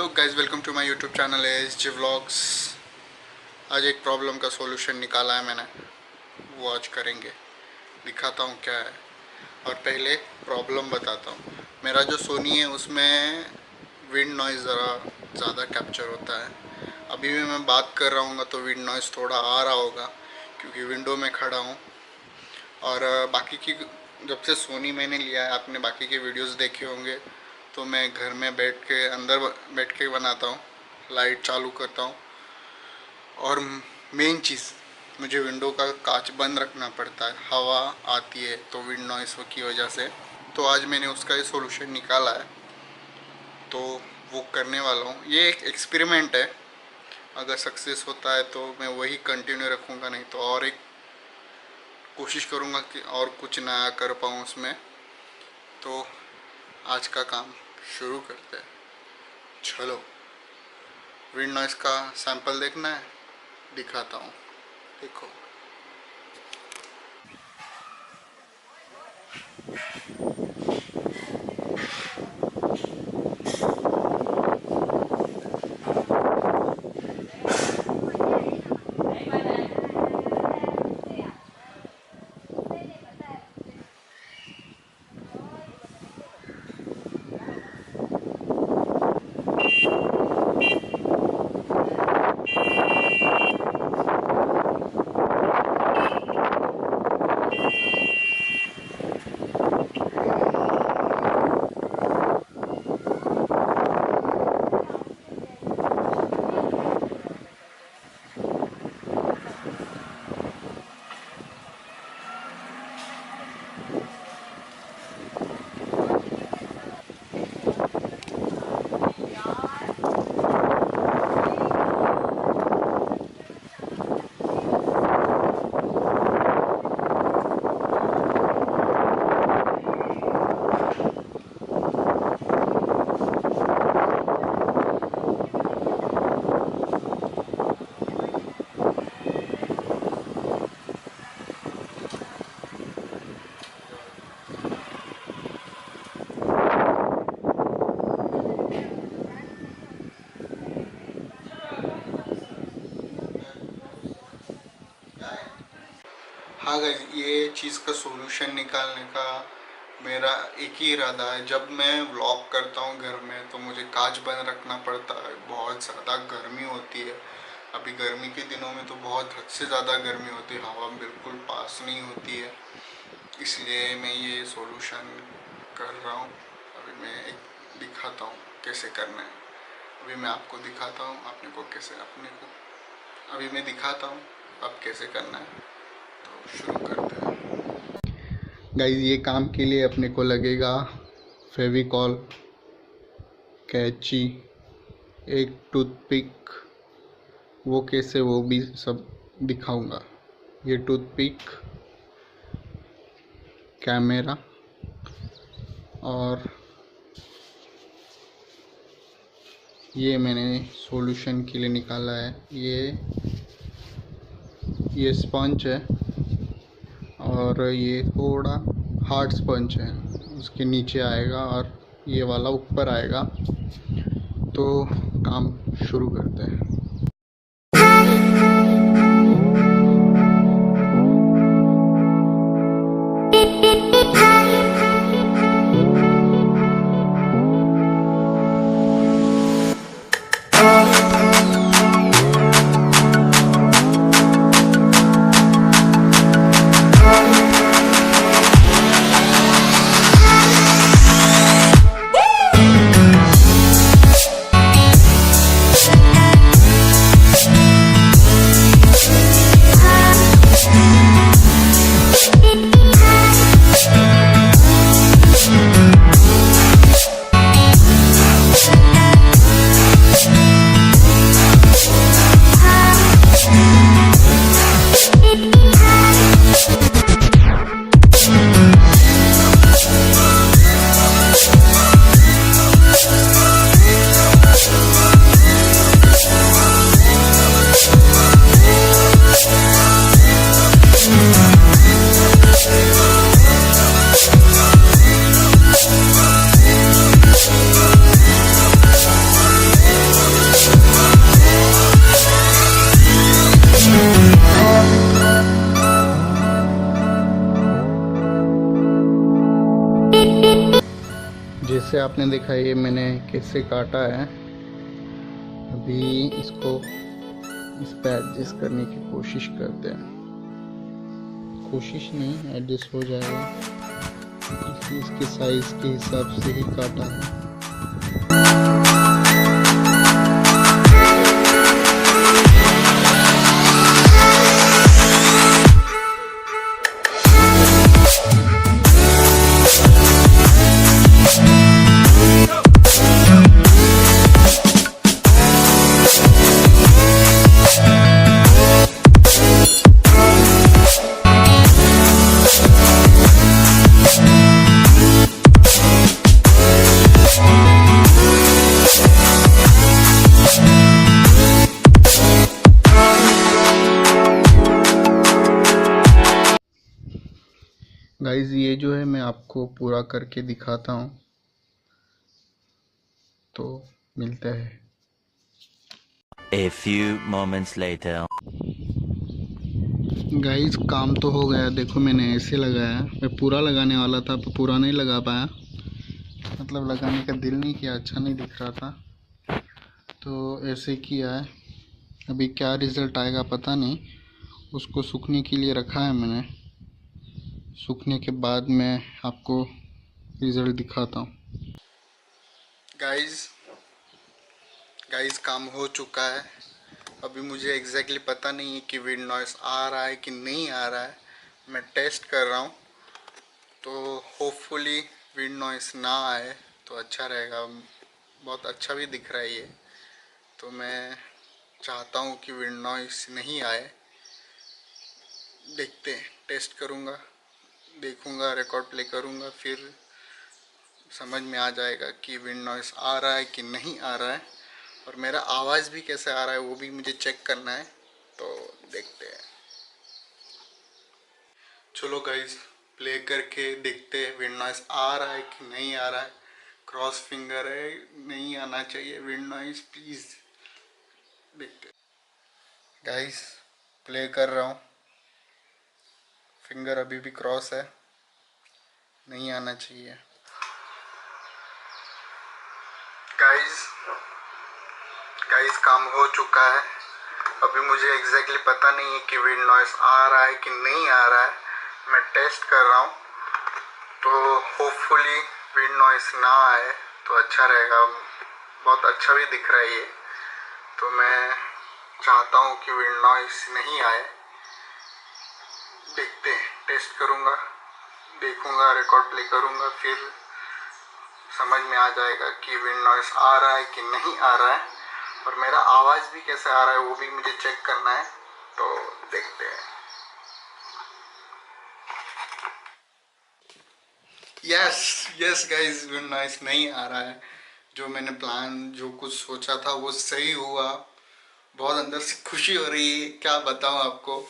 Hello guys, welcome to my YouTube channel edge G vlogs. आज एक problem का solution निकाला है मैंने, वो आज करेंगे, दिखाता हूँ क्या है। और पहले प्रॉब्लम बताता हूँ। मेरा जो सोनी है उसमें विंड नॉइज़ ज़रा ज़्यादा कैप्चर होता है। अभी भी मैं बात कर रहा हूँ तो विंड नॉइज़ थोड़ा आ रहा होगा क्योंकि विंडो में खड़ा हूँ। और बाकी की जब से सोनी मैंने लिया है, आपने बाकी के वीडियोस देखे होंगे, तो मैं घर में बैठ के अंदर बैठ के बनाता हूँ, लाइट चालू करता हूँ। और मेन चीज़, मुझे विंडो का कांच बंद रखना पड़ता है, हवा आती है तो विंड नॉइस की वजह से। तो आज मैंने उसका ये सॉल्यूशन निकाला है, तो वो करने वाला हूँ। ये एक एक्सपेरिमेंट है, अगर सक्सेस होता है तो मैं वही कंटिन्यू रखूँगा, नहीं तो और एक कोशिश करूँगा कि और कुछ नया कर पाऊँ उसमें। तो आज का काम शुरू करते हैं। चलो, विंड नॉइस का सैंपल देखना है, दिखाता हूँ, देखो। हाँ गाइस, ये चीज़ का सॉल्यूशन निकालने का मेरा एक ही इरादा है। जब मैं व्लॉग करता हूँ घर में तो मुझे कांच बंद रखना पड़ता है, बहुत ज़्यादा गर्मी होती है। अभी गर्मी के दिनों में तो बहुत हद से ज़्यादा गर्मी होती है, हवा बिल्कुल पास नहीं होती है। इसलिए मैं ये सॉल्यूशन कर रहा हूँ। अभी मैं एक दिखाता हूँ कैसे करना है। अभी मैं आपको दिखाता हूँ, अपने को कैसे, अपने को अभी मैं दिखाता हूँ अब कैसे करना है। तो शुरू करते हैं गाइस। ये काम के लिए अपने को लगेगा फेविकॉल, कैंची, एक टूथपिक, वो कैसे वो भी सब दिखाऊंगा। ये टूथपिक, कैमरा और ये मैंने सॉल्यूशन के लिए निकाला है। ये स्पंज है और ये थोड़ा हार्ड स्पंज है, उसके नीचे आएगा और ये वाला ऊपर आएगा। तो काम शुरू करते हैं। आपने देखा ये मैंने कैसे काटा है। अभी इसको इस पे एडजस्ट करने की कोशिश करते हैं। कोशिश नहीं, एडजस्ट हो जाएगा। इसके साइज के हिसाब से ही काटा है। गाइस ये जो है मैं आपको पूरा करके दिखाता हूँ, तो मिलते हैं। A few moments later. Guys काम तो हो गया। देखो मैंने ऐसे लगाया, मैं पूरा लगाने वाला था पर पूरा नहीं लगा पाया, मतलब लगाने का दिल नहीं किया, अच्छा नहीं दिख रहा था, तो ऐसे किया है। अभी क्या रिज़ल्ट आएगा पता नहीं। उसको सूखने के लिए रखा है मैंने, सूखने के बाद मैं आपको रिज़ल्ट दिखाता हूँ। गाइस काम हो चुका है। अभी मुझे एग्जैक्टली पता नहीं है कि विंड नॉइस आ रहा है कि नहीं आ रहा है, मैं टेस्ट कर रहा हूँ। तो होपफुली विंड नॉइस ना आए तो अच्छा रहेगा। बहुत अच्छा भी दिख रहा है ये, तो मैं चाहता हूँ कि विंड नॉइस नहीं आए। देखते हैं, टेस्ट करूँगा, देखूँगा, रिकॉर्ड प्ले करूँगा, फिर समझ में आ जाएगा कि विंड नॉइस आ रहा है कि नहीं आ रहा है। और मेरा आवाज़ भी कैसे आ रहा है वो भी मुझे चेक करना है, तो देखते हैं। चलो गाइस प्ले करके देखते हैं विंड नॉइस आ रहा है कि नहीं आ रहा है। क्रॉस फिंगर है, नहीं आना चाहिए विंड नॉइस, प्लीज़। देखते गाइस, प्ले कर रहा हूँ। फिंगर अभी भी क्रॉस है, नहीं आना चाहिए। गाइस काम हो चुका है। अभी मुझे एग्जैक्टली पता नहीं है कि विंड नॉइस आ रहा है कि नहीं आ रहा है, मैं टेस्ट कर रहा हूँ। तो होपफुली विंड नॉइस ना आए तो अच्छा रहेगा। बहुत अच्छा भी दिख रहा है ये, तो मैं चाहता हूँ कि विंड नॉइस नहीं आए। देखते हैं, टेस्ट करूँगा, देखूँगा, रिकॉर्ड प्ले करूँगा, फिर समझ में आ जाएगा कि विंड नॉइस आ रहा है कि नहीं आ रहा है। और मेरा आवाज़ भी कैसे आ रहा है वो भी मुझे चेक करना है, तो देखते हैं। यस गाइस, विंड नॉइस नहीं आ रहा है। जो मैंने प्लान, जो कुछ सोचा था वो सही हुआ। बहुत अंदर से खुशी हो रही है, क्या बताऊं आपको।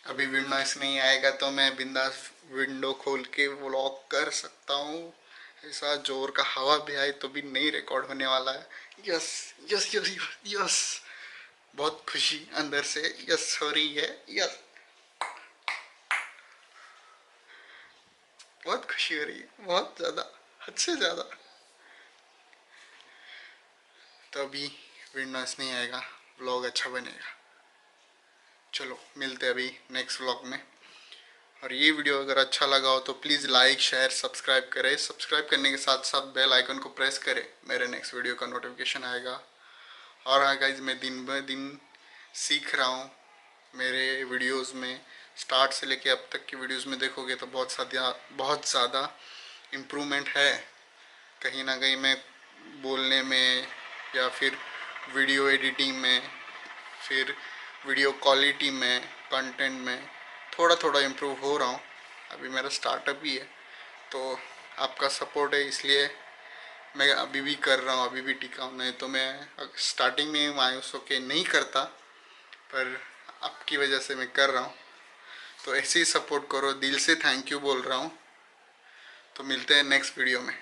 अभी विंड नॉइस नहीं आएगा तो मैं बिंदास विंडो खोल के व्लॉग कर सकता हूँ। ऐसा जोर का हवा भी आए तो भी नहीं रिकॉर्ड होने वाला है। यस यस यस यस, बहुत खुशी अंदर से यस हो रही है। यस, बहुत खुशी हो रही है, बहुत ज़्यादा, हद से ज़्यादा। तो अभी विंड नॉइस नहीं आएगा, व्लॉग अच्छा बनेगा। चलो मिलते हैं अभी नेक्स्ट व्लॉग में। और ये वीडियो अगर अच्छा लगा हो तो प्लीज़ लाइक, शेयर, सब्सक्राइब करें। सब्सक्राइब करने के साथ साथ बेल आइकन को प्रेस करें, मेरे नेक्स्ट वीडियो का नोटिफिकेशन आएगा। और हाँ गाइज, मैं दिन ब दिन सीख रहा हूँ मेरे वीडियोस में। स्टार्ट से लेके अब तक की वीडियोस में देखोगे तो बहुत ज़्यादा इम्प्रूवमेंट है। कहीं ना कहीं मैं बोलने में या फिर वीडियो एडिटिंग में, फिर वीडियो क्वालिटी में, कंटेंट में थोड़ा थोड़ा इम्प्रूव हो रहा हूँ। अभी मेरा स्टार्टअप ही है, तो आपका सपोर्ट है, इसलिए मैं अभी भी कर रहा हूँ, अभी भी टिका हूँ। नहीं तो मैं स्टार्टिंग में मायूस होके नहीं करता, पर आपकी वजह से मैं कर रहा हूँ। तो ऐसे ही सपोर्ट करो, दिल से थैंक यू बोल रहा हूँ। तो मिलते हैं नेक्स्ट वीडियो में।